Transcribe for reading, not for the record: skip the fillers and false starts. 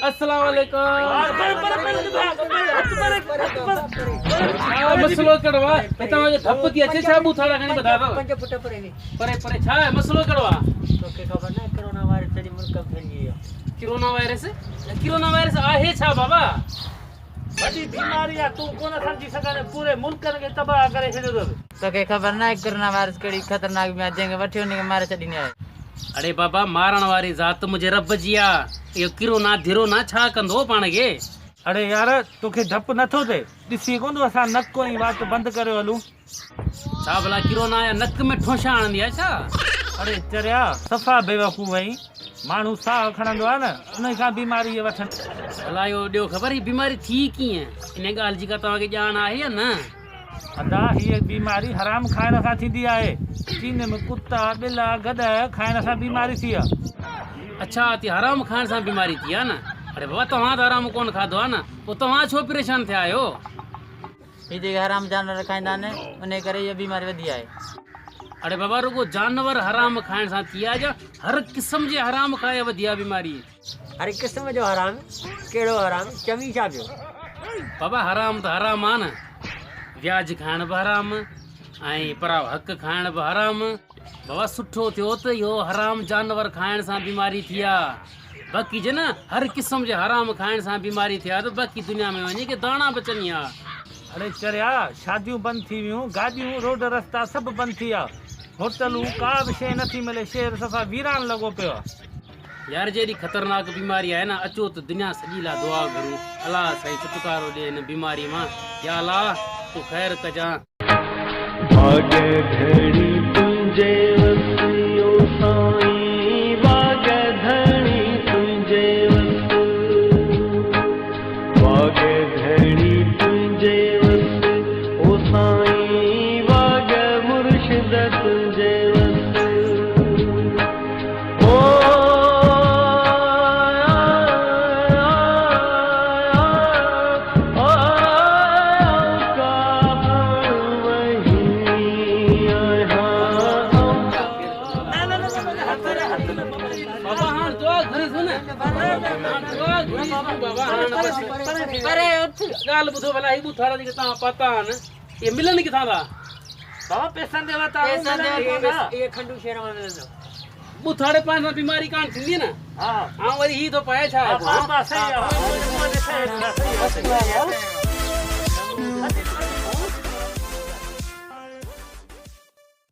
अस्सलाम वालेकुम मसलो कड़वा इतना जो धप की अच्छे छा बूथाड़ा खणी बता दो 5 फुट परे परे छा है मसलो कड़वा तो के खबर ना कोरोना वायरस तड़ी मुल्क फैल गई कोरोना वायरस आहे छा बाबा बड़ी बीमारी है तू कोन समझी सके पूरे मुल्क के तबाह करे छो तो के खबर ना कोरोना वायरस कड़ी खतरनाक बीमारी जेंगे वठियो ने मारे छडी ने अरे बाबा मारण वारी जात मुझे रब जी आ यो किरोना धिरोना छा कंदो पाण के अरे यार तोखे धप नथो दे दिसी कोन असा नक को ही बात बंद करे हलू छा भला किरोना या नक में ठोशा आणंदी आ छा अरे चरिया सफ़ा बेवकूफ़ वही माण्हू साह खणंदो आहे न उन खां बीमारी वठनि भला यो ॾियो ख़बर ही बीमारी थी कीअं इन ॻाल्हि जी का तव्हांखे ॼाण आहे या न अदा हीअ बीमारी हराम खाइण सां थींदी आहे चीन में कुता ॿिला गॾ खाइण सां बीमारी थी आहे अच्छा ती हराम खाइण सां बीमारी थी आहे न अरे बाबा तव्हां त हराम कोन खाधो आहे न पोइ तव्हां छो परेशान थिया आहियो ये जेके हराम जानवर खाइंदा ने उन करे ये बीमारी वधी आहे अरे बाबा रुगो जानवर हराम खाइण सां थी आहे जा हर क़िस्म जे हराम खाए वधी आहे बीमारी हर किस्म जो हराम केड़ो हराम चमी छा पियो बाबा हराम त हराम आहे न व्याज खाइण बि हराम ऐं पराव हक़ खाइण बि हराम बाबा सुठो थियो त इहो हराम जानवर खाइण सां बीमारी थी आहे बाक़ी जे न हर क़िस्म जे हराम खाइण सां बीमारी थी आहे त बाक़ी दुनिया में वञी के दाणा बचनि आहे अरे चरिया शादियूं बंदि थी वियूं गाॾियूं रोड रस्ता सभु बंदि थी विया होटलूं का बि शइ नथी मिले शहर सफ़ा वीरान लॻो पियो आहे यार जेॾी ख़तरनाक बीमारी आहे न अचो त दुनिया सॼी लाइ दुआ घुरूं अलाह साईं छुटकारो ॾिए हिन बीमारी मां या अलाह तूं ख़ैर कजां भाग्य घड़ी तुझे वसियो साईं भाग्य घड़ी तुझे भाग्य घड़ी तुझे ओ साईं भाग्य मुर्शिद तुझे ॻाल्हि ॿुधो भला ही ॿुधारा जेके तव्हां पाता आहिनि इहे मिलनि किथां था बाबा पैसनि देवा था ये खंडू शेर में ॿुधारे पाण सां बीमारी कान थींदी न हां ऐं वरी ही थो पए छा आहे सही आहे